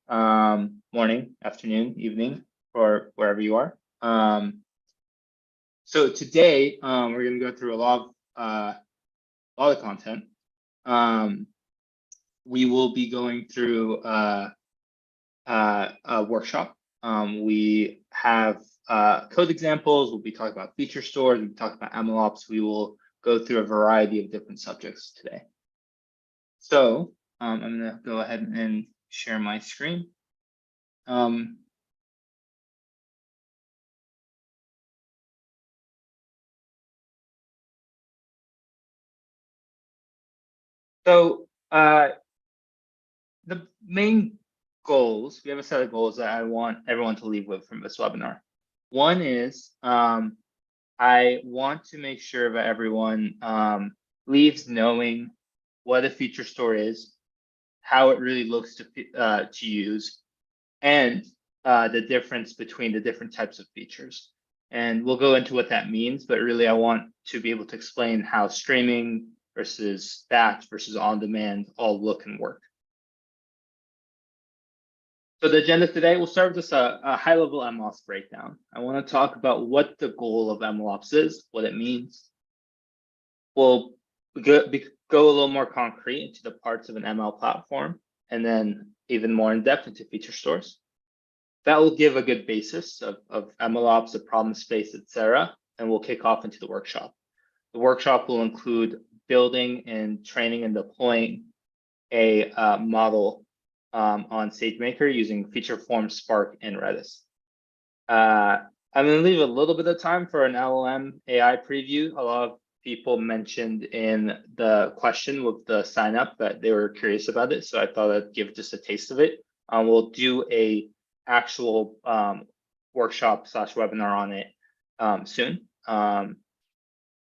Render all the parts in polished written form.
morning, afternoon, evening, or wherever you are. So today we're going to go through a lot of content. We will be going through a workshop. We have code examples. We'll be talking about feature stores. We'll be talking about MLOps. We will go through a variety of different subjects today. So I'm going to go ahead and share my screen. So the main goals, we have a set of goals that I want everyone to leave with from this webinar. One is I want to make sure that everyone leaves knowing what a feature store is, how it really looks to use, and the difference between the different types of features. And we'll go into what that means, but really I want to be able to explain how streaming versus batch versus on-demand all look and work. So the agenda today, we'll start with just a high-level MLOps breakdown. I want to talk about what the goal of MLOps is, what it means. We'll go a little more concrete into the parts of an ML platform, and then even more in depth into feature stores. That will give a good basis of MLOps, the problem space, etc. And we'll kick off into the workshop. The workshop will include building and training and deploying a model on SageMaker using Featureform, Spark, and Redis. I'm going to leave a little bit of time for an LLM AI preview. A lot of people mentioned in the question with the sign up that they were curious about it, so I thought I'd give just a taste of it. We'll do a actual workshop / webinar on it soon.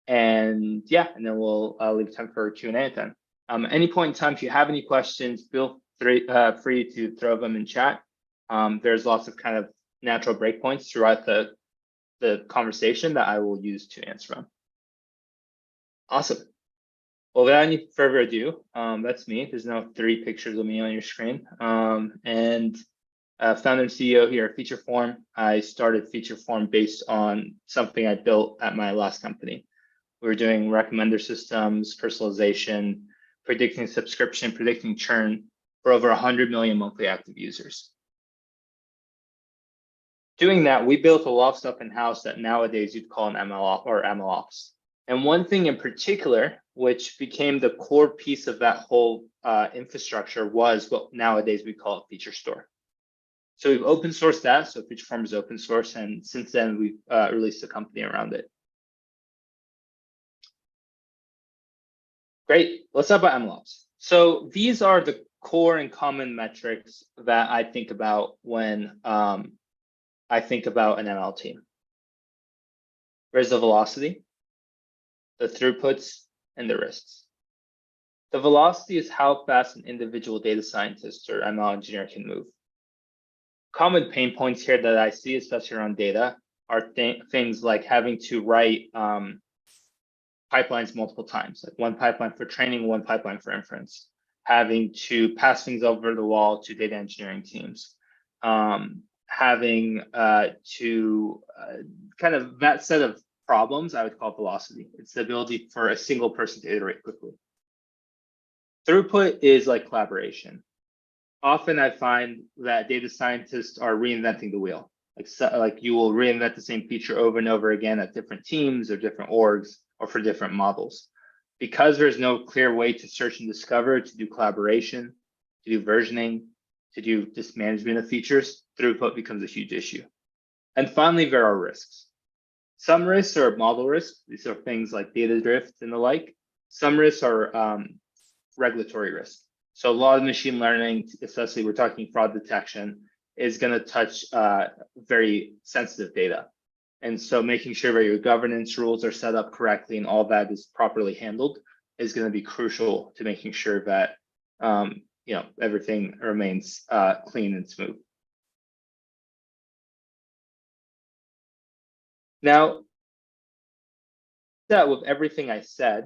And yeah, and then we'll leave time for Q&A at then. Any point in time, if you have any questions, feel free to throw them in chat. There's lots of kind of natural breakpoints throughout the conversation that I will use to answer them. Awesome. Well, without any further ado, that's me. There's now 3 pictures of me on your screen. And founder and CEO here at Featureform. I started Featureform based on something I built at my last company. We were doing recommender systems, personalization, predicting subscription, predicting churn for over 100 million monthly active users. Doing that, we built a lot of stuff in-house that nowadays you'd call an ML or MLOps. And one thing in particular, which became the core piece of that whole infrastructure, was what nowadays we call a feature store. So we've open sourced that, so Featureform is open source, and since then we've released a company around it. Great, let's talk about MLOps. So these are the core and common metrics that I think about when I think about an ML team. There's the velocity, the throughputs, and the risks. The velocity is how fast an individual data scientist or ML engineer can move. Common pain points here that I see, especially around data, are things like having to write pipelines multiple times, like one pipeline for training, one pipeline for inference, having to pass things over the wall to data engineering teams, having to kind of that set of problems I would call velocity. It's the ability for a single person to iterate quickly. Throughput is like collaboration. Often I find that data scientists are reinventing the wheel. Like you will reinvent the same feature over and over again at different teams or different orgs or for different models. Because there's no clear way to search and discover, to do collaboration, to do versioning, to do just management of features, throughput becomes a huge issue. And finally, there are risks. Some risks are model risks. These are things like data drift and the like. Some risks are regulatory risks. So a lot of machine learning, especially we're talking fraud detection, is going to touch very sensitive data. And so making sure that your governance rules are set up correctly and all that is properly handled is going to be crucial to making sure that everything remains clean and smooth. Now, that with everything I said,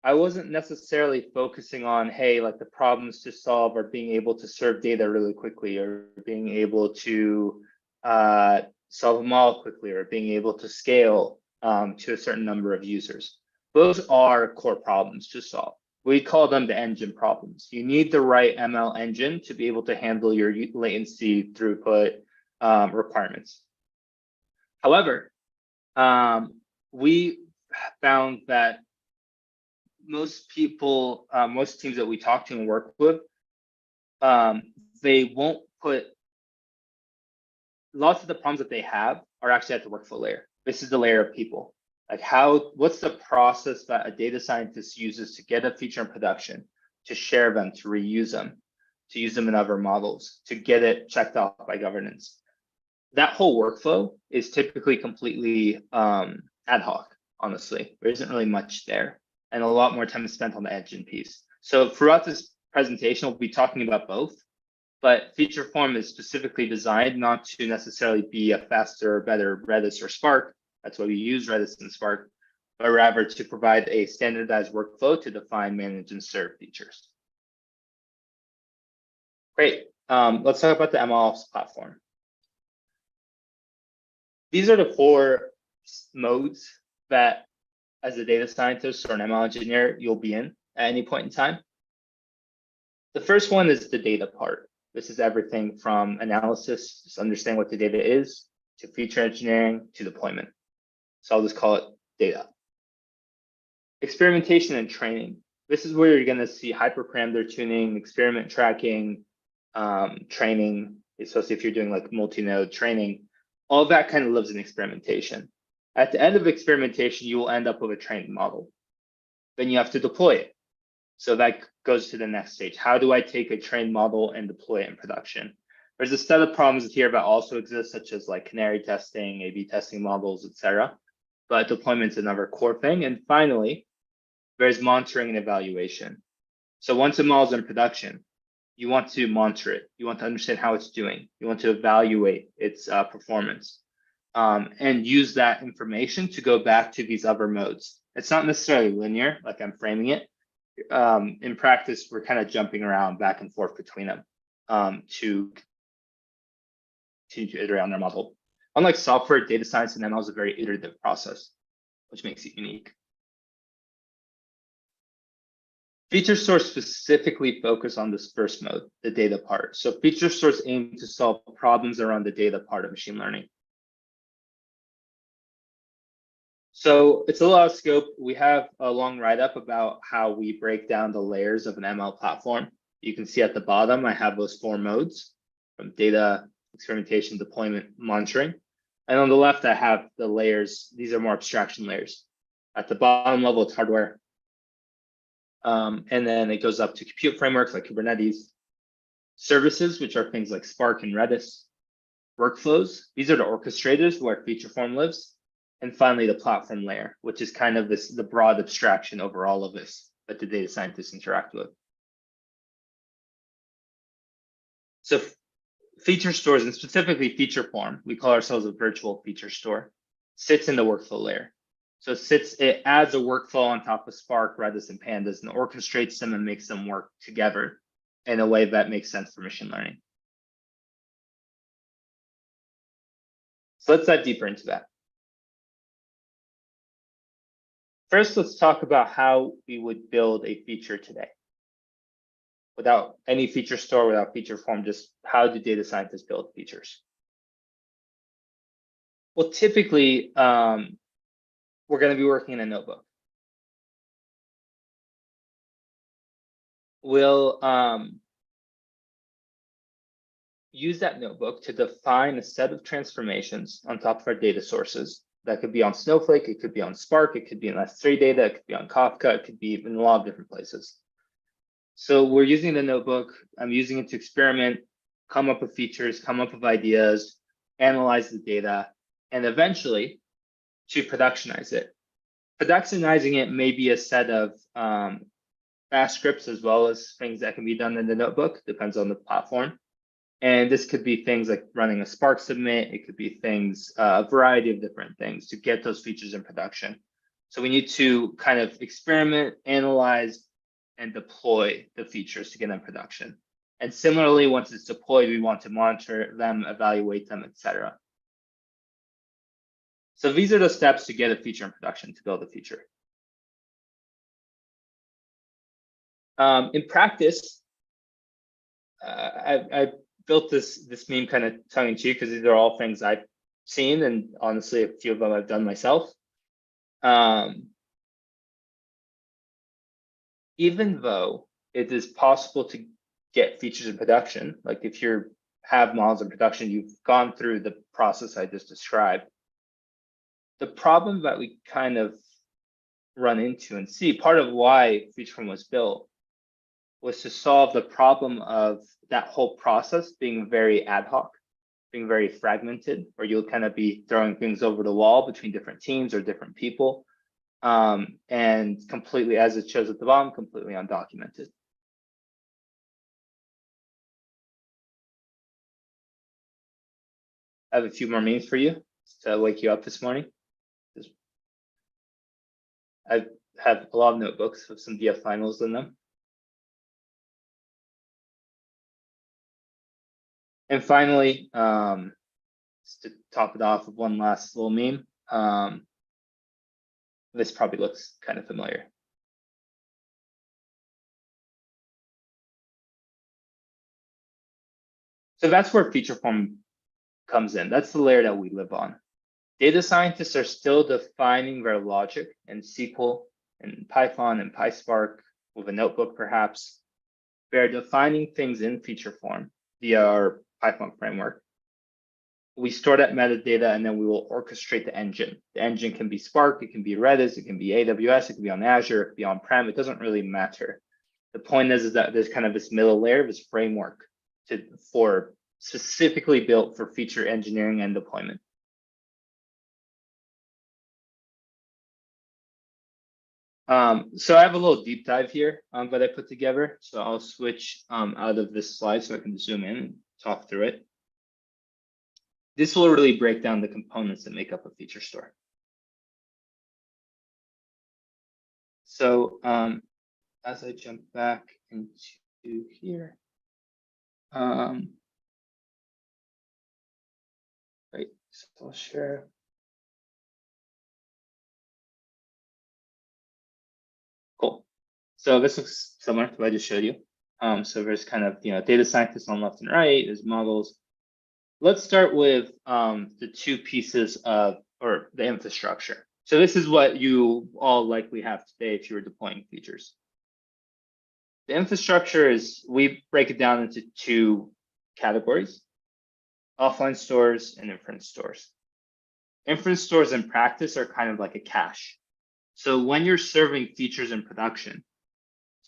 I wasn't necessarily focusing on, hey, like the problems to solve or being able to serve data really quickly or being able to solve a model quickly or being able to scale to a certain number of users. Those are core problems to solve. We call them the engine problems. You need the right ML engine to be able to handle your latency throughput requirements. However, we found that most people, most teams that we talk to and work with, they won't put, lots of the problems that they have are actually at the workflow layer. This is the layer of people. Like what's the process that a data scientist uses to get a feature in production, to share them, to reuse them, to use them in other models, to get it checked off by governance. That whole workflow is typically completely ad hoc, honestly. There isn't really much there, and a lot more time is spent on the engine piece. So throughout this presentation, we'll be talking about both, but Featureform is specifically designed not to necessarily be a faster or better Redis or Spark. That's why we use Redis and Spark, but rather to provide a standardized workflow to define, manage, and serve features. Great. Let's talk about the MLOps platform. These are the 4 modes that, as a data scientist or an ML engineer, you'll be in at any point in time. The first one is the data part. This is everything from analysis, just understanding what the data is, to feature engineering, to deployment. So I'll just call it data. Experimentation and training. This is where you're going to see hyperparameter tuning, experiment tracking, training, especially if you're doing like multi-node training. All of that kind of lives in experimentation. At the end of experimentation, you will end up with a trained model. Then you have to deploy it. So that goes to the next stage. How do I take a trained model and deploy it in production? There's a set of problems here that also exist, such as like canary testing, A/B testing models, etc. But deployment's another core thing. And finally, there's monitoring and evaluation. So once a model's in production, you want to monitor it. You want to understand how it's doing. You want to evaluate its performance and use that information to go back to these other modes. It's not necessarily linear, like I'm framing it. In practice, we're kind of jumping around back and forth between them to continue to iterate on their model. Unlike software, data science and ML is a very iterative process, which makes it unique. Feature stores specifically focus on this first mode, the data part. So feature stores aim to solve problems around the data part of machine learning. So it's a lot of scope. We have a long write-up about how we break down the layers of an ML platform. You can see at the bottom, I have those 4 modes from data, experimentation, deployment, monitoring. And on the left, I have the layers. These are more abstraction layers. At the bottom level, it's hardware. And then it goes up to compute frameworks like Kubernetes, services, which are things like Spark and Redis, workflows. These are the orchestrators where Featureform lives. And finally, the platform layer, which is kind of the broad abstraction over all of this that the data scientists interact with. So feature stores, and specifically Featureform, we call ourselves a virtual feature store, sits in the workflow layer. So it adds a workflow on top of Spark, Redis, and Pandas, and orchestrates them and makes them work together in a way that makes sense for machine learning. So let's dive deeper into that. First, let's talk about how we would build a feature today. Without any feature store, without Featureform, just how do data scientists build features? Well, typically, we're going to be working in a notebook. We'll use that notebook to define a set of transformations on top of our data sources. That could be on Snowflake, it could be on Spark, it could be in S3 data, it could be on Kafka, it could be in a lot of different places. So we're using the notebook. I'm using it to experiment, come up with features, come up with ideas, analyze the data, and eventually to productionize it. Productionizing it may be a set of bash scripts as well as things that can be done in the notebook, depends on the platform. And this could be things like running a Spark submit. It could be things, a variety of different things to get those features in production. So we need to kind of experiment, analyze, and deploy the features to get in production. And similarly, once it's deployed, we want to monitor them, evaluate them, etc. So these are the steps to get a feature in production, to build a feature. In practice, I built this meme kind of tongue in cheek because these are all things I've seen, and honestly, a few of them I've done myself. Even though it is possible to get features in production, like if you have models in production, you've gone through the process I just described. The problem that we kind of run into and see, part of why Featureform was built, was to solve the problem of that whole process being very ad hoc, being very fragmented, where you'll kind of be throwing things over the wall between different teams or different people, and completely, as it shows at the bottom, completely undocumented. I have a few more memes for you to wake you up this morning. I have a lot of notebooks with some DF finals in them. And finally, just to top it off with one last little meme, this probably looks kind of familiar. So that's where Featureform comes in. That's the layer that we live on. Data scientists are still defining their logic in SQL and Python and PySpark with a notebook, perhaps. They're defining things in Featureform via our Python framework. We store that metadata and then we will orchestrate the engine. The engine can be Spark, it can be Redis, it can be AWS, it can be on Azure, it can be on-prem. It doesn't really matter. The point is that there's kind of this middle layer, this framework for specifically built for feature engineering and deployment. So I have a little deep dive here that I put together. So I'll switch out of this slide so I can zoom in and talk through it. This will really break down the components that make up a feature store. So as I jump back into here, right, so I'll share. Cool. So this looks similar to what I just showed you. So there's kind of, data scientists on left and right, there's models. Let's start with the two pieces of, or the infrastructure. So this is what you all likely have today if you were deploying features. The infrastructure is, we break it down into two categories: offline stores and inference stores. Inference stores in practice are kind of like a cache. So when you're serving features in production,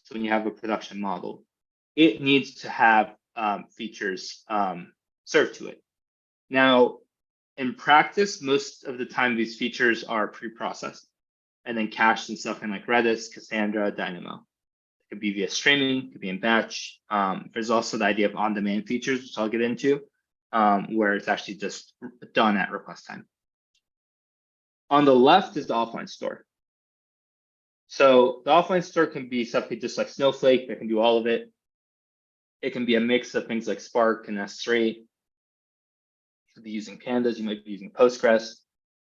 so when you have a production model, it needs to have features served to it. Now, in practice, most of the time these features are pre-processed and then cached in stuff in like Redis, Cassandra, Dynamo. It could be via streaming, it could be in batch. There's also the idea of on-demand features, which I'll get into, where it's actually just done at request time. On the left is the offline store. So the offline store can be something just like Snowflake that can do all of it. It can be a mix of things like Spark and S3. You could be using pandas, you might be using Postgres.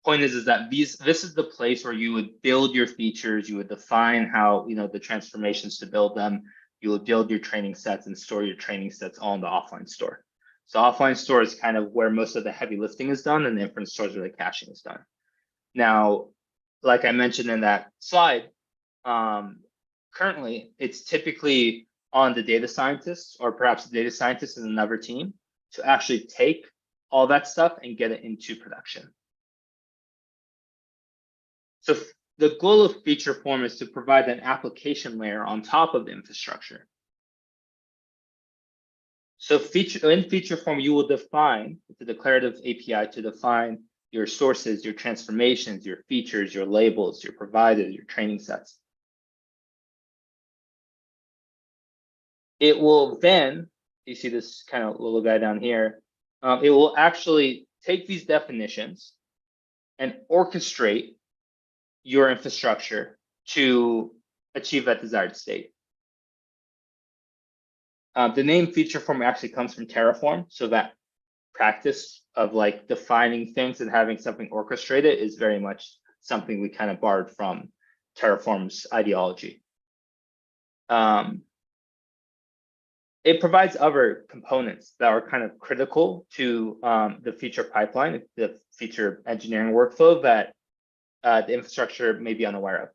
Point is that this is the place where you would build your features, you would define how, the transformations to build them, you would build your training sets and store your training sets all in the offline store. So offline store is kind of where most of the heavy lifting is done, and the inference stores where the caching is done. Now, like I mentioned in that slide, currently it's typically on the data scientists, or perhaps the data scientist is another team, to actually take all that stuff and get it into production. So the goal of Featureform is to provide an application layer on top of the infrastructure. So in Featureform, you will define the declarative API to define your sources, your transformations, your features, your labels, your providers, your training sets. It will then, you see this kind of little guy down here, it will actually take these definitions and orchestrate your infrastructure to achieve that desired state. The name Featureform actually comes from Terraform, so that practice of like defining things and having something orchestrated is very much something we kind of borrowed from Terraform's ideology. It provides other components that are kind of critical to the feature pipeline, the feature engineering workflow that the infrastructure may be unaware of.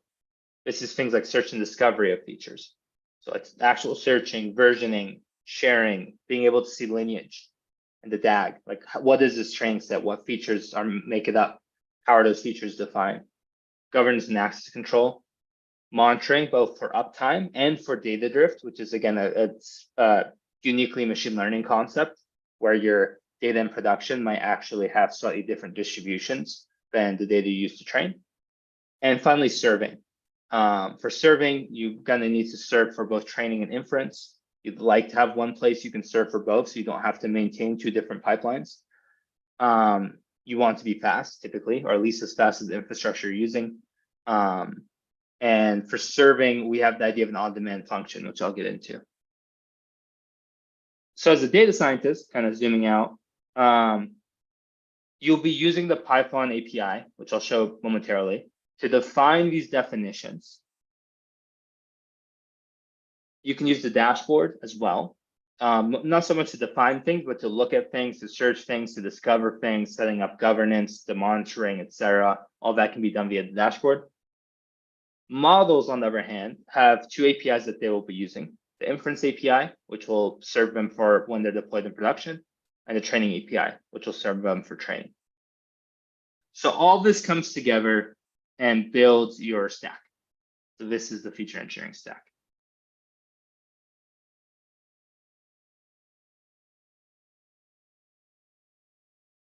This is things like search and discovery of features. So it's actual searching, versioning, sharing, being able to see lineage and the DAG. Like, what is this training set? What features make it up? How are those features defined? Governance and access control. Monitoring both for uptime and for data drift, which is again a uniquely machine learning concept where your data in production might actually have slightly different distributions than the data you use to train. And finally, serving. For serving, you're gonna need to serve for both training and inference. You'd like to have one place you can serve for both, so you don't have to maintain two different pipelines. You want to be fast, typically, or at least as fast as the infrastructure you're using. And for serving, we have the idea of an on-demand function, which I'll get into. So as a data scientist, kind of zooming out, you'll be using the Python API, which I'll show momentarily, to define these definitions. You can use the dashboard as well. Not so much to define things, but to look at things, to search things, to discover things, setting up governance, the monitoring, etc. All that can be done via the dashboard. Models, on the other hand, have two APIs that they will be using. The inference API, which will serve them for when they're deployed in production, and the training API, which will serve them for training. So all this comes together and builds your stack. So this is the feature engineering stack.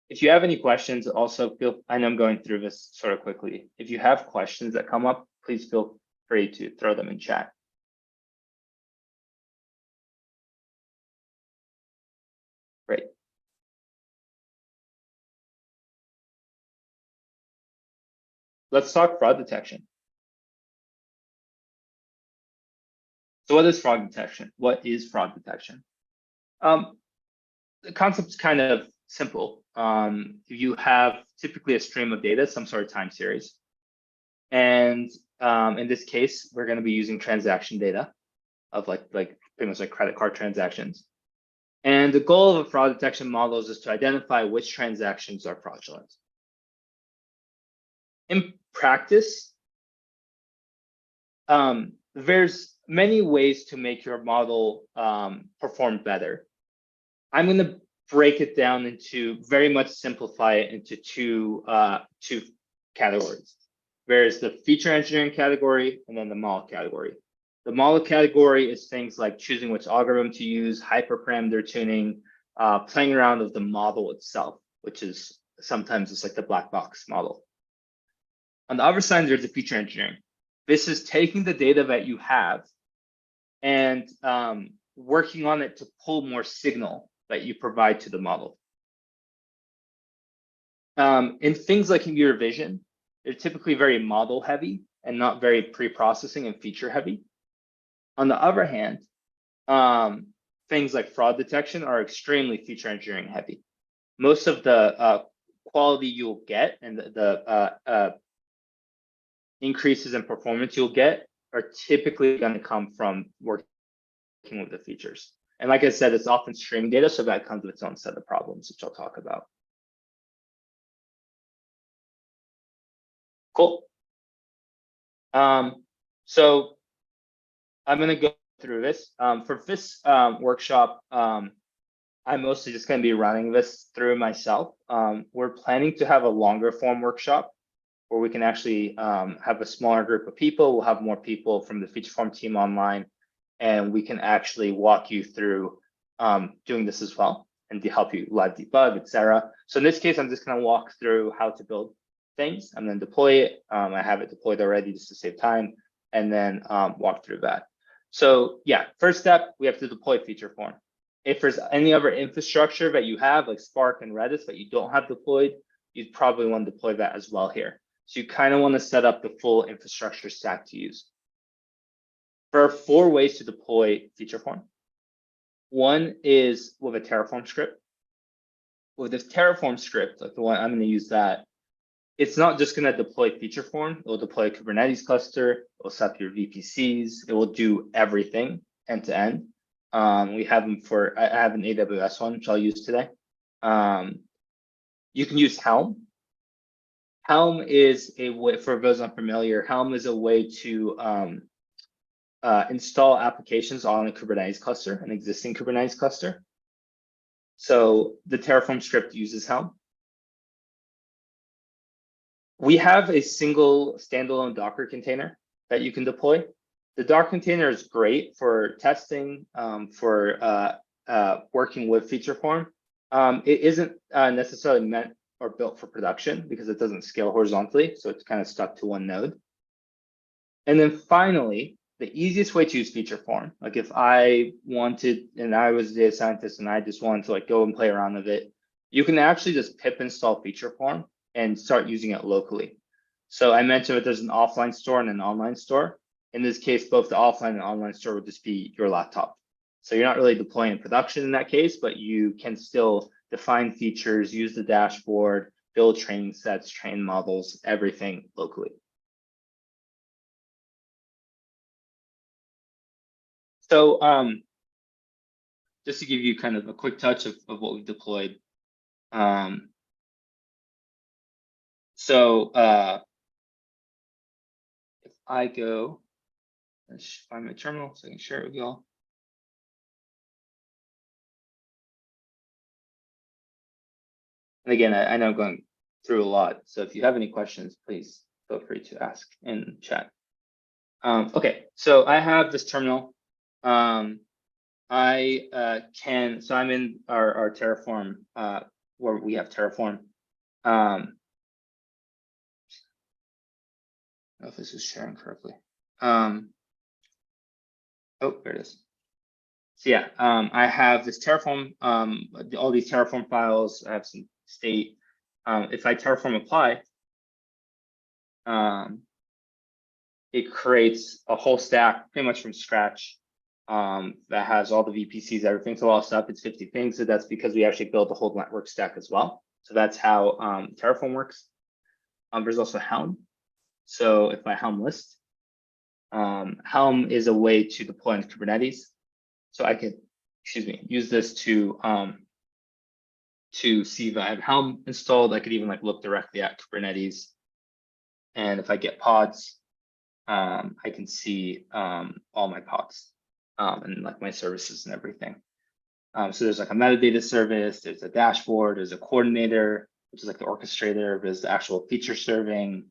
If you have any questions, also I know I'm going through this sort of quickly. If you have questions that come up, please feel free to throw them in chat. Great. Let's talk fraud detection. So what is fraud detection? What is fraud detection? The concept's kind of simple. You have typically a stream of data, some sort of time series. And in this case, we're going to be using transaction data of like pretty much like credit card transactions. And the goal of a fraud detection model is to identify which transactions are fraudulent. In practice, there's many ways to make your model perform better. I'm going to break it down into very much simplify it into two categories. There's the feature engineering category and then the model category. The model category is things like choosing which algorithm to use, hyperparameter tuning, playing around with the model itself, which is sometimes it's like the black box model. On the other side, there's the feature engineering. This is taking the data that you have and working on it to pull more signal that you provide to the model. In things like computer vision, they're typically very model heavy and not very pre-processing and feature heavy. On the other hand, things like fraud detection are extremely feature engineering heavy. Most of the quality you'll get and the increases in performance you'll get are typically going to come from working with the features. And like I said, it's often streaming data, so that comes with its own set of problems, which I'll talk about. Cool. So I'm going to go through this. For this workshop, I'm mostly just going to be running this through myself. We're planning to have a longer form workshop where we can actually have a smaller group of people. We'll have more people from the Featureform team online, and we can actually walk you through doing this as well and to help you live debug, etc. So in this case, I'm just going to walk through how to build things and then deploy it. I have it deployed already just to save time, and then walk through that. So yeah, first step, we have to deploy Featureform. If there's any other infrastructure that you have, like Spark and Redis, that you don't have deployed, you'd probably want to deploy that as well here. So you kind of want to set up the full infrastructure stack to use. There are 4 ways to deploy Featureform. One is with a Terraform script. With this Terraform script, like the one I'm going to use that, it's not just going to deploy Featureform. It will deploy a Kubernetes cluster. It will set up your VPCs. It will do everything end to end. We have them for, I have an AWS one, which I'll use today. You can use Helm. Helm is a way, for those unfamiliar, Helm is a way to install applications on a Kubernetes cluster, an existing Kubernetes cluster. So the Terraform script uses Helm. We have a single standalone Docker container that you can deploy. The Docker container is great for testing, for working with Featureform. It isn't necessarily meant or built for production because it doesn't scale horizontally, so it's kind of stuck to one node. And then finally, the easiest way to use Featureform, like if I wanted, and I was a data scientist and I just wanted to like go and play around with it, you can actually just pip install Featureform and start using it locally. So I mentioned that there's an offline store and an online store. In this case, both the offline and online store would just be your laptop. So you're not really deploying in production in that case, but you can still define features, use the dashboard, build training sets, train models, everything locally. So just to give you kind of a quick touch of what we've deployed. So if I go, let's find my terminal so I can share it with y'all. And again, I know I'm going through a lot, so if you have any questions, please feel free to ask in chat. Okay, so I have this terminal. So I'm in our Terraform, where we have Terraform. I don't know if this is sharing correctly. Oh, there it is. So yeah, I have this Terraform, all these Terraform files. I have some state. If I Terraform apply, it creates a whole stack pretty much from scratch that has all the VPCs, everything. So all stuff, it's 50 things. So that's because we actually built the whole network stack as well. So that's how Terraform works. There's also Helm. So if I Helm list, Helm is a way to deploy in Kubernetes. So I could, use this to see if I have Helm installed. I could even like look directly at Kubernetes. And if I get pods, I can see all my pods and like my services and everything. So there's like a metadata service, there's a dashboard, there's a coordinator, which is like the orchestrator, there's the actual feature serving,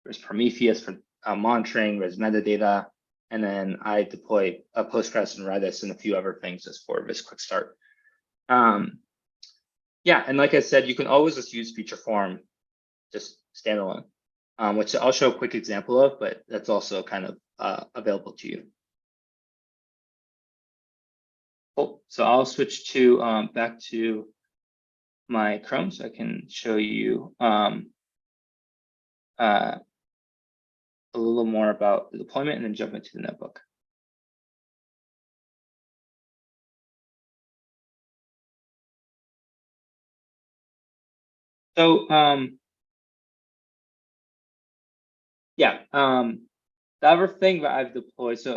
there's Prometheus for monitoring, there's metadata, and then I deploy a Postgres and Redis and a few other things just for this quick start. Yeah, and like I said, you can always just use Featureform just standalone, which I'll show a quick example of, but that's also kind of available to you. Cool. So I'll switch to back to my Chrome so I can show you a little more about the deployment and then jump into the notebook. So yeah, the other thing that I've deployed, so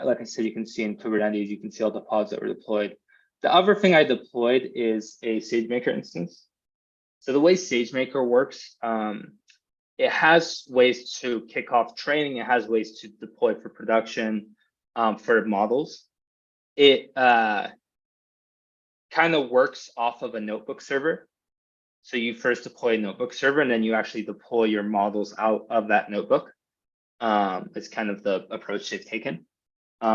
like I said, you can see in Kubernetes, you can see all the pods that were deployed. The other thing I deployed is a SageMaker instance. So the way SageMaker works, it has ways to kick off training. It has ways to deploy for production for models. It kind of works off of a notebook server. So you first deploy a notebook server, and then you actually deploy your models out of that notebook. It's kind of the approach they've taken.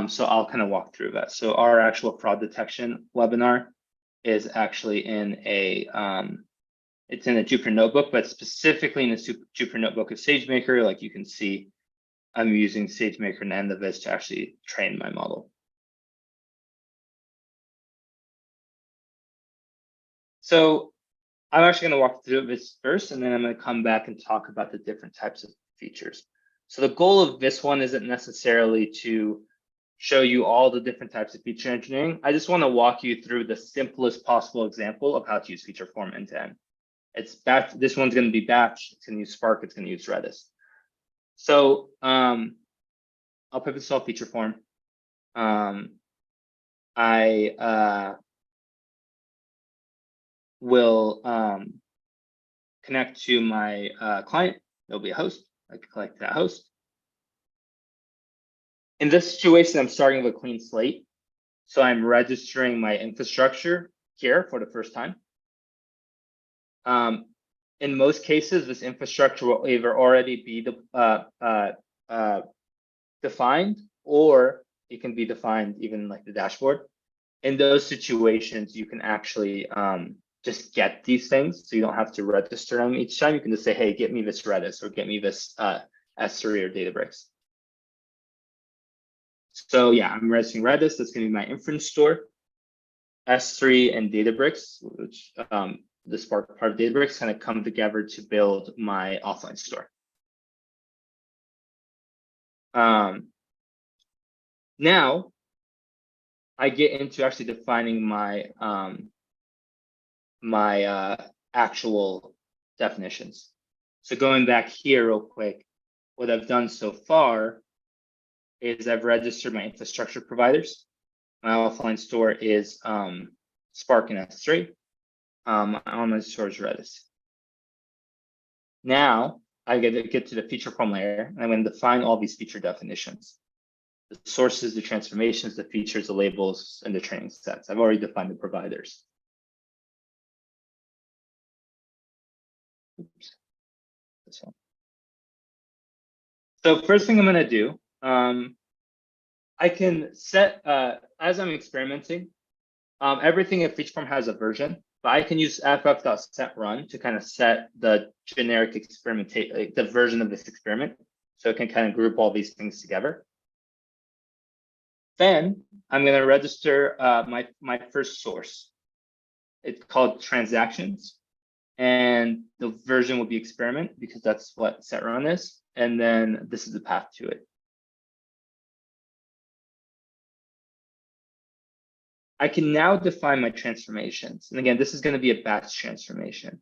So I'll kind of walk through that. So our actual fraud detection webinar is actually in a it's in a Jupyter notebook, but specifically in the Jupyter notebook of SageMaker. Like you can see, I'm using SageMaker and end of this to actually train my model. So I'm actually going to walk through this first, and then I'm going to come back and talk about the different types of features. So the goal of this one isn't necessarily to show you all the different types of feature engineering. I just want to walk you through the simplest possible example of how to use Featureform end to end. It's batch. This one's going to be batch. It's going to use Spark. It's going to use Redis. So I'll pivot this all Featureform. I will connect to my client. There'll be a host. I can collect that host. In this situation, I'm starting with a clean slate. So I'm registering my infrastructure here for the first time. In most cases, this infrastructure will either already be defined, or it can be defined even like the dashboard. In those situations, you can actually just get these things, so you don't have to register them each time. You can just say, hey, get me this Redis or get me this S3 or Databricks. So yeah, I'm registering Redis. That's going to be my inference store. S3 and Databricks, which the Spark part of Databricks, kind of come together to build my offline store. Now I get into actually defining my actual definitions. So going back here real quick, what I've done so far is I've registered my infrastructure providers. My offline store is Spark and S3. My online store is Redis. Now I get to the feature form layer, and I'm going to define all these feature definitions. The sources, the transformations, the features, the labels, and the training sets. I've already defined the providers. Oops. This one. So first thing I'm going to do, I can set, as I'm experimenting, everything in Featureform has a version, but I can use ff.setRun to kind of set the generic experimentation, like the version of this experiment. So it can kind of group all these things together. Then I'm going to register my first source. It's called transactions, and the version will be experiment because that's what setrun is. And then this is the path to it. I can now define my transformations. And again, this is going to be a batch transformation.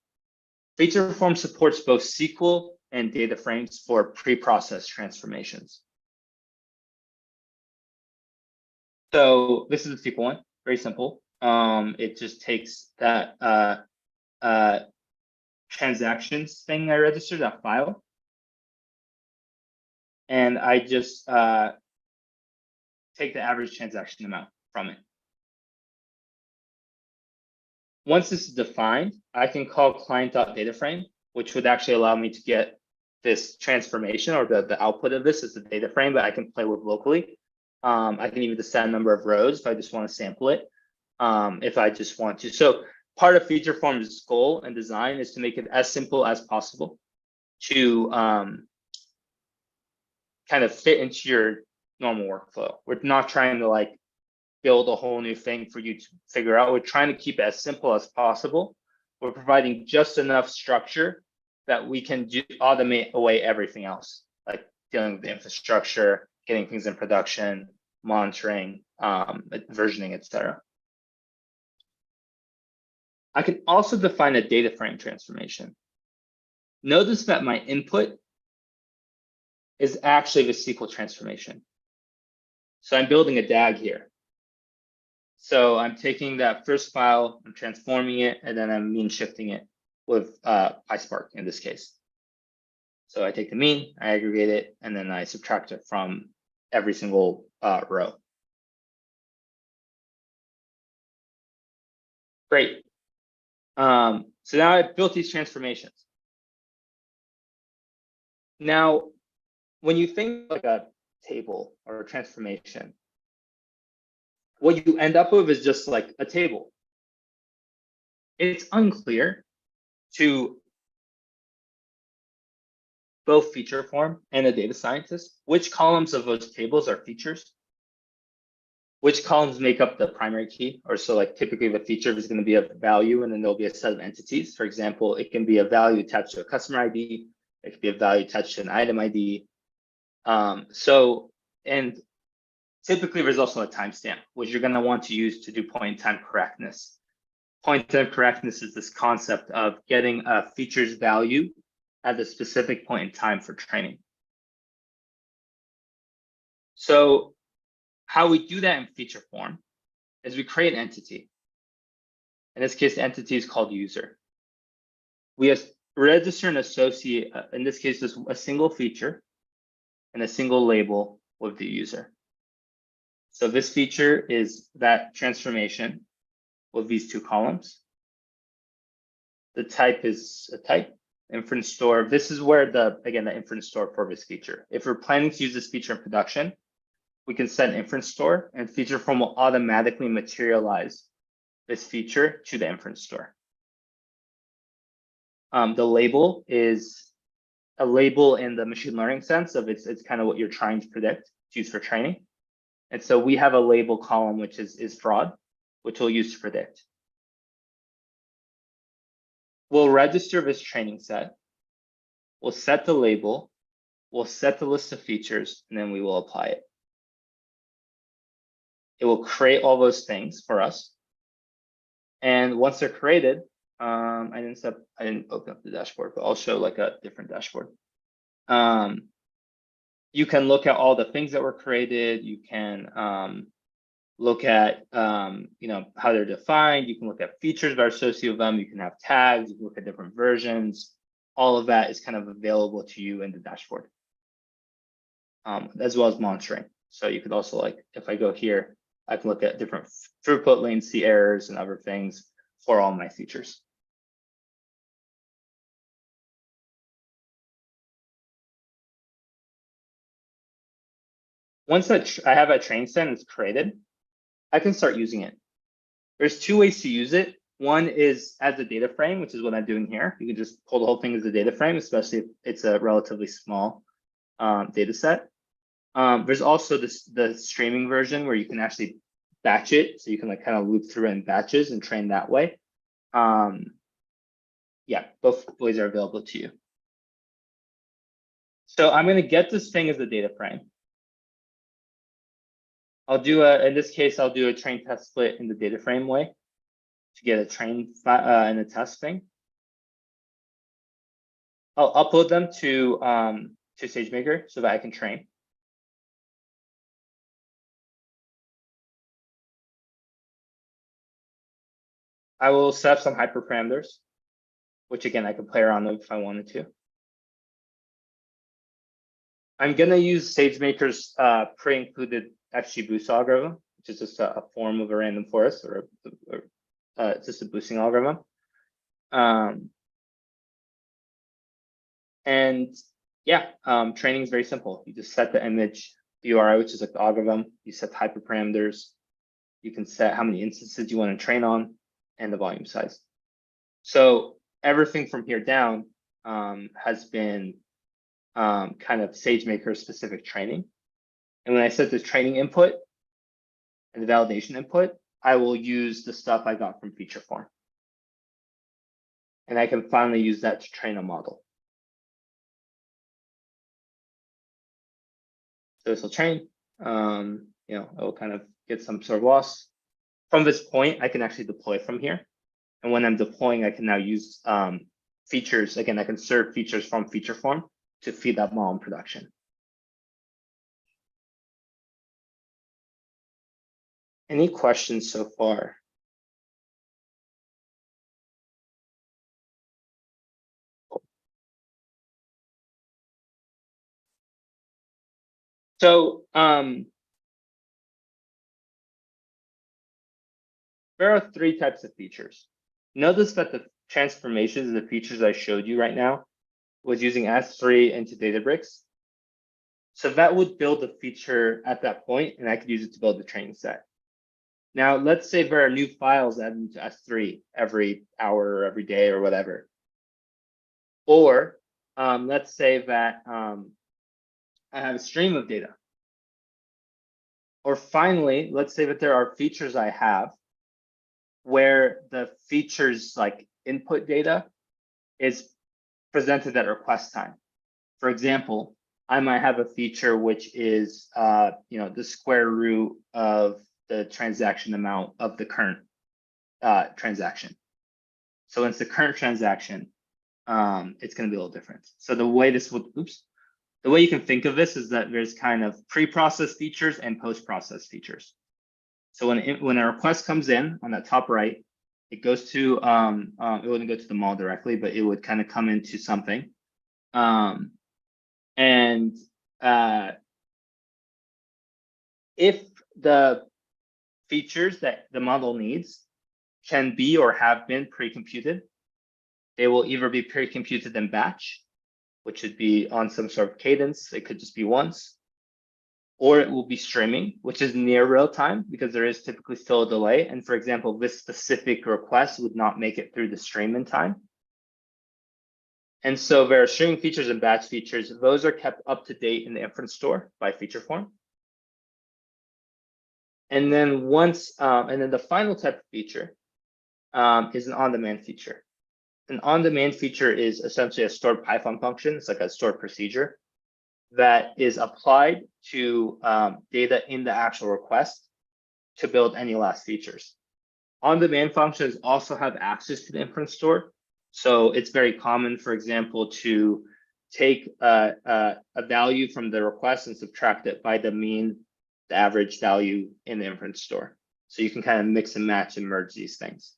Featureform supports both SQL and data frames for pre-processed transformations. So this is the SQL one, very simple. It just takes that transactions thing I registered, that file, and I just take the average transaction amount from it. Once this is defined, I can call client.dataframe, which would actually allow me to get this transformation, or the output of this is the data frame that I can play with locally. I can even set a number of rows if I just want to sample it, if I just want to. So part of Featureform's goal and design is to make it as simple as possible to kind of fit into your normal workflow. We're not trying to like build a whole new thing for you to figure out. We're trying to keep it as simple as possible. We're providing just enough structure that we can automate away everything else, like dealing with the infrastructure, getting things in production, monitoring, versioning, etc. I can also define a data frame transformation. Notice that my input is actually the SQL transformation. So I'm building a DAG here. So I'm taking that first file, I'm transforming it, and then I'm mean shifting it with PySpark in this case. So I take the mean, I aggregate it, and then I subtract it from every single row. Great. So now I've built these transformations. Now, when you think like a table or a transformation, what you end up with is just like a table. It's unclear to both Featureform and a data scientist which columns of those tables are features which columns make up the primary key, or so like typically the feature is going to be a value and then there'll be a set of entities. For example, it can be a value attached to a customer ID. It could be a value attached to an item ID. And typically there's also a timestamp, which you're going to want to use to do point in time correctness. Point in time correctness is this concept of getting a feature's value at a specific point in time for training. So how we do that in Featureform is we create an entity. In this case, the entity is called user. We register and associate, in this case, this a single feature and a single label with the user. So this feature is that transformation with these two columns. The type is a type, inference store. This is where the inference store for this feature. If we're planning to use this feature in production, we can set an inference store and Featureform will automatically materialize this feature to the inference store. The label is a label in the machine learning sense of it's kind of what you're trying to predict to use for training. And so we have a label column, which is fraud, which we'll use to predict. We'll register this training set. We'll set the label. We'll set the list of features, and then we will apply it. It will create all those things for us. And once they're created, I didn't open up the dashboard, but I'll show like a different dashboard. You can look at all the things that were created. You can look at how they're defined. You can look at features that are associated with them. You can have tags. You can look at different versions. All of that is kind of available to you in the dashboard, as well as monitoring. So you could also, like, if I go here, I can look at different throughput, latency errors, and other things for all my features. Once I have a train set and it's created, I can start using it. There's two ways to use it. One is as a data frame, which is what I'm doing here. You can just pull the whole thing as a data frame, especially if it's a relatively small data set. There's also the streaming version where you can actually batch it. So you can like kind of loop through it in batches and train that way. Yeah, both ways are available to you. So I'm going to get this thing as a data frame. I'll do in this case, I'll do a train test split in the data frame way to get a train and a test thing. I'll upload them to SageMaker so that I can train. I will set up some hyperparameters, which again, I could play around with if I wanted to. I'm going to use SageMaker's pre-included XGBoost algorithm, which is just a form of a random forest or just a boosting algorithm. And yeah, training is very simple. You just set the image URI, which is like the algorithm. You set the hyperparameters. You can set how many instances you want to train on and the volume size. So everything from here down has been kind of SageMaker specific training. And when I set the training input and the validation input, I will use the stuff I got from Featureform. And I can finally use that to train a model. So this will train, it will kind of get some sort of loss. From this point, I can actually deploy from here. And when I'm deploying, I can now use features. Again, I can serve features from Featureform to feed that model in production. Any questions so far? So there are three types of features. Notice that the transformations of the features I showed you right now was using S3 into Databricks. So that would build a feature at that point, and I could use it to build the training set. Now, let's say there are new files added into S3 every hour or every day or whatever. Or let's say that I have a stream of data. Or finally, let's say that there are features I have where the features like input data is presented at request time. For example, I might have a feature which is the square root of the transaction amount of the current transaction. So when it's the current transaction, it's going to be a little different. So the way the way you can think of this is that there's kind of pre-processed features and post-processed features. So when a request comes in on that top right, it goes to it wouldn't go to the mall directly, but it would kind of come into something. And if the features that the model needs can be or have been pre-computed, they will either be pre-computed in batch, which would be on some sort of cadence. It could just be once, or it will be streaming, which is near real time because there is typically still a delay. And for example, this specific request would not make it through the stream in time. And so there are streaming features and batch features. Those are kept up to date in the inference store by Featureform. And then the final type of feature is an on-demand feature. An on-demand feature is essentially a stored Python function. It's like a stored procedure that is applied to data in the actual request to build any last features. On-demand functions also have access to the inference store. So it's very common, for example, to take a value from the request and subtract it by the mean, the average value in the inference store. So you can kind of mix and match and merge these things.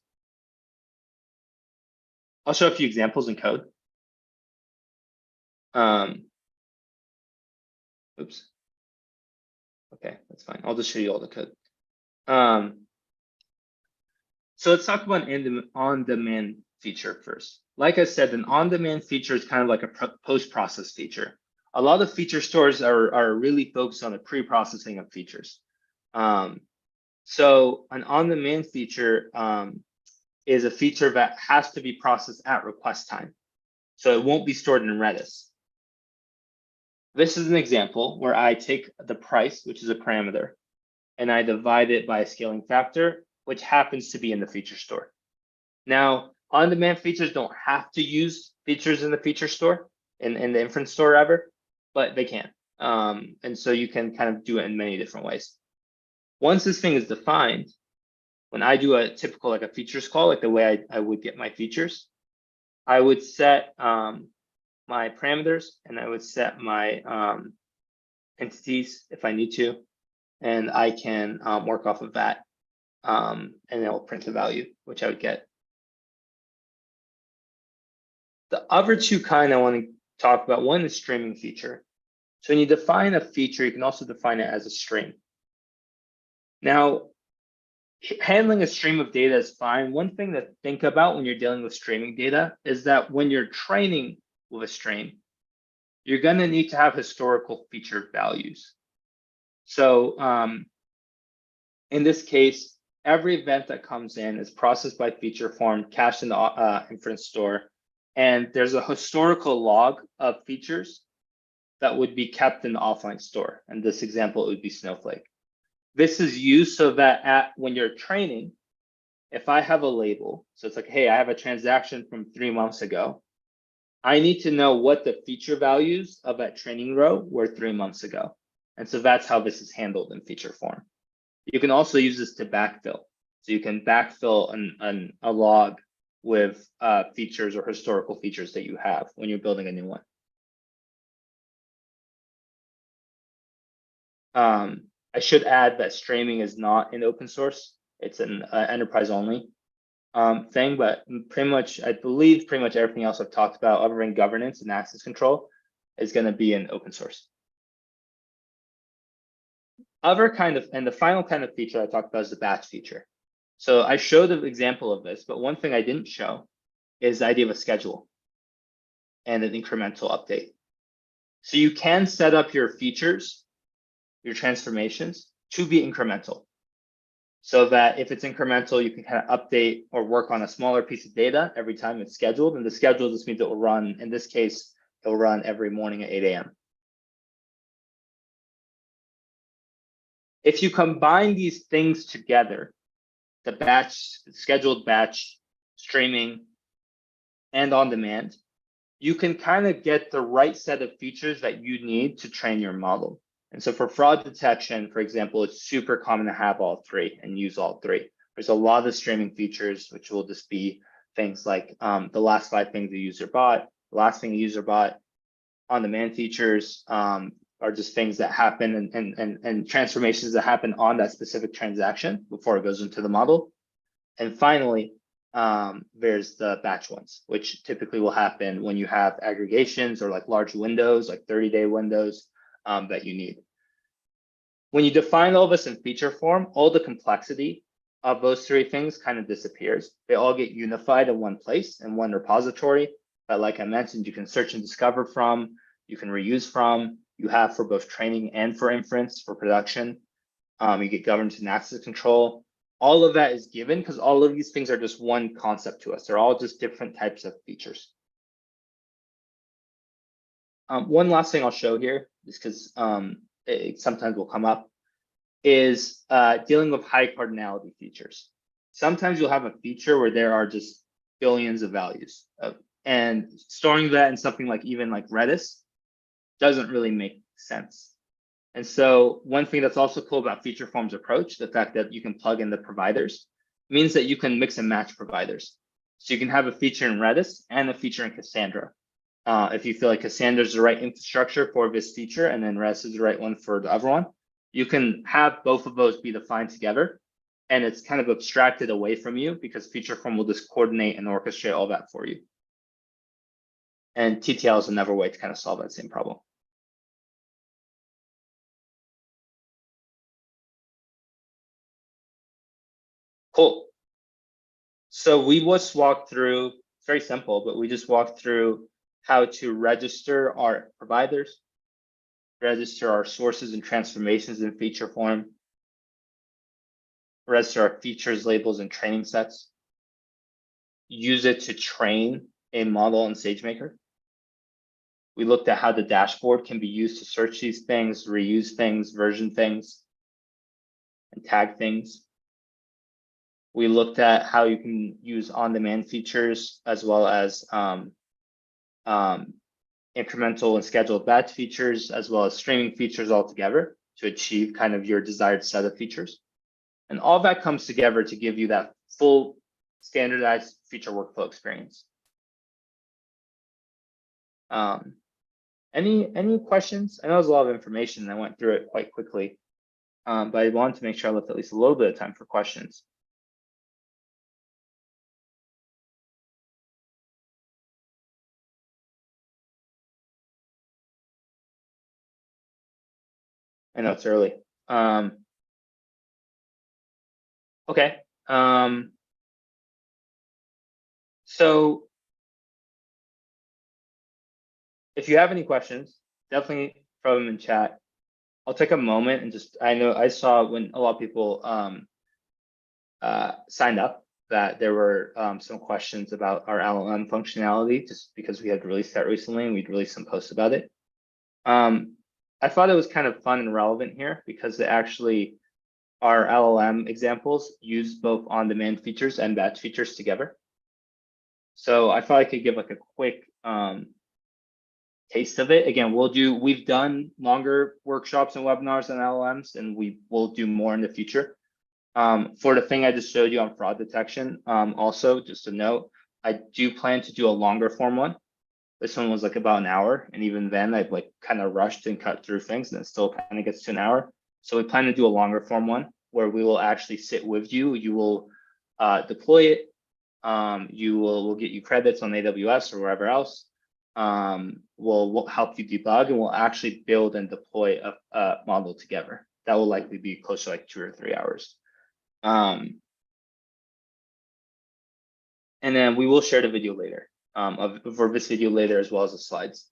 I'll show a few examples in code. Oops. Okay, that's fine. I'll just show you all the code. So let's talk about an on-demand feature first. Like I said, an on-demand feature is kind of like a post-process feature. A lot of feature stores are really focused on the pre-processing of features. So an on-demand feature is a feature that has to be processed at request time. So it won't be stored in Redis. This is an example where I take the price, which is a parameter, and I divide it by a scaling factor, which happens to be in the feature store. Now, on-demand features don't have to use features in the feature store, in the inference store ever, but they can. And so you can kind of do it in many different ways. Once this thing is defined, when I do a typical like a features call, like the way I would get my features, I would set my parameters and I would set my entities if I need to, and I can work off of that, and it will print the value, which I would get. The other two kind I want to talk about, one is streaming feature. So when you define a feature, you can also define it as a stream. Now, handling a stream of data is fine. One thing to think about when you're dealing with streaming data is that when you're training with a stream, you're going to need to have historical feature values. So in this case, every event that comes in is processed by Featureform, cached in the inference store, and there's a historical log of features that would be kept in the offline store. In this example, it would be Snowflake. This is used so that when you're training, if I have a label, so it's like, hey, I have a transaction from 3 months ago, I need to know what the feature values of that training row were 3 months ago. And so that's how this is handled in Featureform. You can also use this to backfill. So you can backfill a log with features or historical features that you have when you're building a new one. I should add that streaming is not in open source. It's an enterprise only thing, but pretty much, I believe pretty much everything else I've talked about other than governance and access control is going to be in open source. And the final kind of feature I talked about is the batch feature. So I showed an example of this, but one thing I didn't show is the idea of a schedule and an incremental update. So you can set up your features, your transformations to be incremental, so that if it's incremental, you can kind of update or work on a smaller piece of data every time it's scheduled. And the schedule just means it will run, in this case, it will run every morning at 8 a.m. If you combine these things together, the batch, scheduled batch, streaming, and on demand, you can kind of get the right set of features that you need to train your model. And so for fraud detection, for example, it's super common to have all three and use all three. There's a lot of streaming features, which will just be things like the last 5 things the user bought, the last thing the user bought. On-demand features are just things that happen and transformations that happen on that specific transaction before it goes into the model. And finally, there's the batch ones, which typically will happen when you have aggregations or like large windows, like 30-day windows that you need. When you define all of this in Featureform, all the complexity of those three things kind of disappears. They all get unified in one place, in one repository. But like I mentioned, you can search and discover from, you can reuse from, you have for both training and for inference, for production. You get governance and access control. All of that is given because all of these things are just one concept to us. They're all just different types of features. One last thing I'll show here, just because it sometimes will come up, is dealing with high cardinality features. Sometimes you'll have a feature where there are just billions of values, and storing that in something like even like Redis doesn't really make sense. And so one thing that's also cool about Featureform's approach, the fact that you can plug in the providers, means that you can mix and match providers. So you can have a feature in Redis and a feature in Cassandra. If you feel like Cassandra is the right infrastructure for this feature and then Redis is the right one for the other one, you can have both of those be defined together. And it's kind of abstracted away from you because Featureform will just coordinate and orchestrate all that for you. And TTL is another way to kind of solve that same problem. Cool. So we just walked through, it's very simple, but we just walked through how to register our providers, register our sources and transformations in Featureform, register our features, labels, and training sets, use it to train a model in SageMaker. We looked at how the dashboard can be used to search these things, reuse things, version things, and tag things. We looked at how you can use on-demand features as well as incremental and scheduled batch features, as well as streaming features all together to achieve kind of your desired set of features. And all that comes together to give you that full standardized feature workflow experience. Any questions? I know there's a lot of information and I went through it quite quickly, but I wanted to make sure I left at least a little bit of time for questions. I know it's early. Okay. So if you have any questions, definitely throw them in chat. I'll take a moment and just, I know I saw when a lot of people signed up that there were some questions about our LLM functionality, just because we had released that recently and we'd released some posts about it. I thought it was kind of fun and relevant here because it actually, our LLM examples use both on-demand features and batch features together. So I thought I could give like a quick taste of it. Again, we've done longer workshops and webinars on LLMs, and we will do more in the future. For the thing I just showed you on fraud detection, also just a note, I do plan to do a longer form one. This one was like about an hour, and even then I've like kind of rushed and cut through things, and it still kind of gets to an hour. So we plan to do a longer form one where we will actually sit with you. You will deploy it. We'll get you credits on AWS or wherever else. We'll help you debug, and we'll actually build and deploy a model together. That will likely be close to like 2 or 3 hours. And then we will share the video later, for this video later, as well as the slides.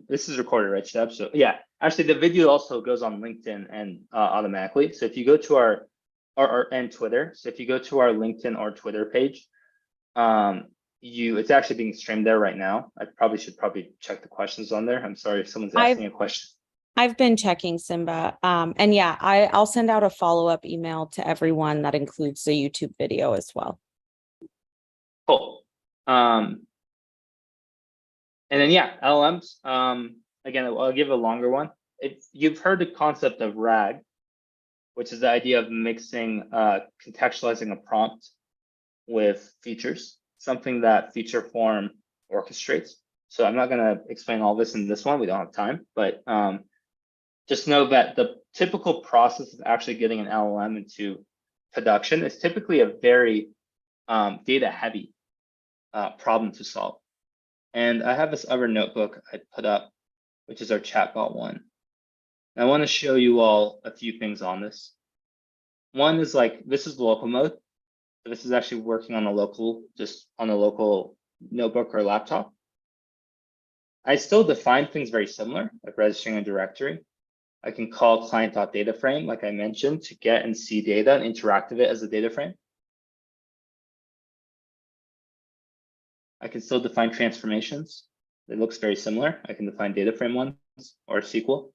This is recorded, right, Shep? So yeah, actually the video also goes on LinkedIn and automatically. So if you go to our and Twitter, so if you go to our LinkedIn or Twitter page, it's actually being streamed there right now. I should check the questions on there. I'm sorry if someone's asking a question. I've been checking, Simba. And yeah, I'll send out a follow-up email to everyone that includes the YouTube video as well. Cool. And then yeah, LLMs. Again, I'll give a longer one. If you've heard the concept of RAG, which is the idea of mixing, contextualizing a prompt with features, something that Featureform orchestrates. So I'm not going to explain all this in this one. We don't have time, but just know that the typical process of actually getting an LLM into production is typically a very data heavy problem to solve. And I have this other notebook I put up, which is our chatbot one. And I want to show you all a few things on this. One is this is local mode. So this is actually working on a local, just on a local notebook or laptop. I still define things very similar, like registering a directory. I can call client.dataframe, like I mentioned, to get and see data and interact with it as a data frame. I can still define transformations. It looks very similar. I can define data frame ones or SQL.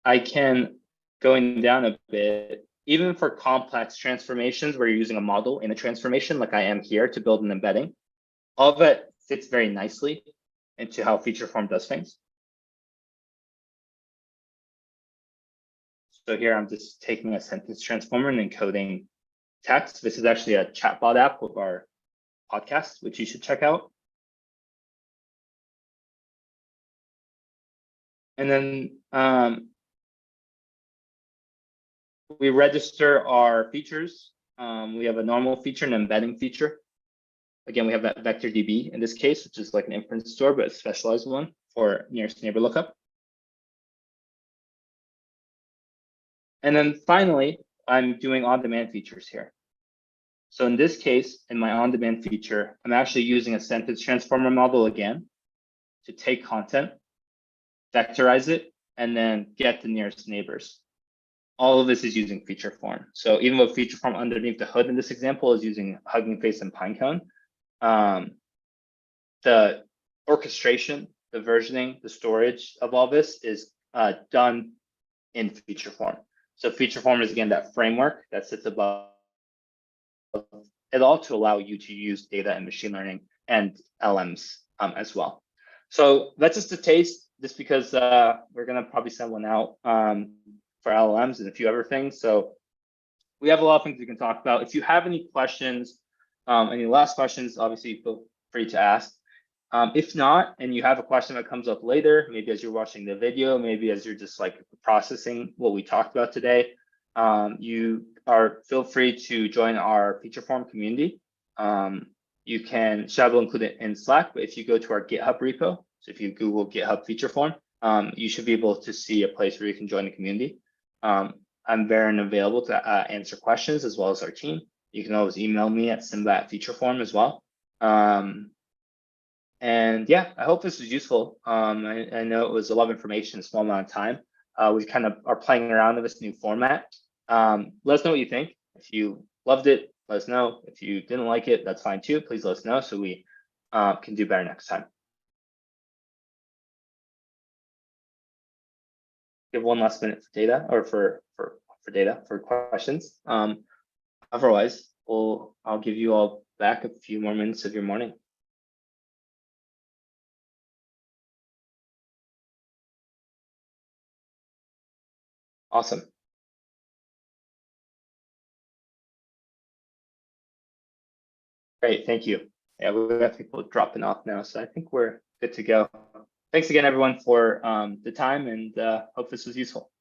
I can, going down a bit, even for complex transformations where you're using a model in a transformation, like I am here to build an embedding, all of it fits very nicely into how Featureform does things. So here I'm just taking a sentence transformer and encoding text. This is actually a chatbot app with our podcast, which you should check out. And then we register our features. We have a normal feature and embedding feature. Again, we have that vector DB in this case, which is like an inference store, but a specialized one for nearest neighbor lookup. And then finally, I'm doing on-demand features here. So in this case, in my on-demand feature, I'm actually using a sentence transformer model again to take content, vectorize it, and then get the nearest neighbors. All of this is using Featureform. So even with Featureform underneath the hood in this example is using Hugging Face and Pinecone, the orchestration, the versioning, the storage of all this is done in Featureform. So Featureform is, again, that framework that sits above it all to allow you to use data and machine learning and LMs as well. So that's just a taste, just because we're going to probably send one out for LLMs and a few other things. So we have a lot of things we can talk about. If you have any questions, any last questions, obviously feel free to ask. If not, and you have a question that comes up later, maybe as you're watching the video, maybe as you're just like processing what we talked about today, feel free to join our Featureform community. You can, Shab will include it in Slack, but if you go to our GitHub repo, so if you Google GitHub Featureform, you should be able to see a place where you can join the community. I'm very available to answer questions, as well as our team. You can always email me at simba@featureform as well. And yeah, I hope this was useful. I know it was a lot of information in a small amount of time. We kind of are playing around with this new format. Let us know what you think. If you loved it, let us know. If you didn't like it, that's fine too. Please let us know so we can do better next time. Give one last minute for data, or for questions. Otherwise, I'll give you all back a few more minutes of your morning. Awesome. Great, thank you. Yeah, we have people dropping off now, so I think we're good to go. Thanks again, everyone, for the time, and hope this was useful.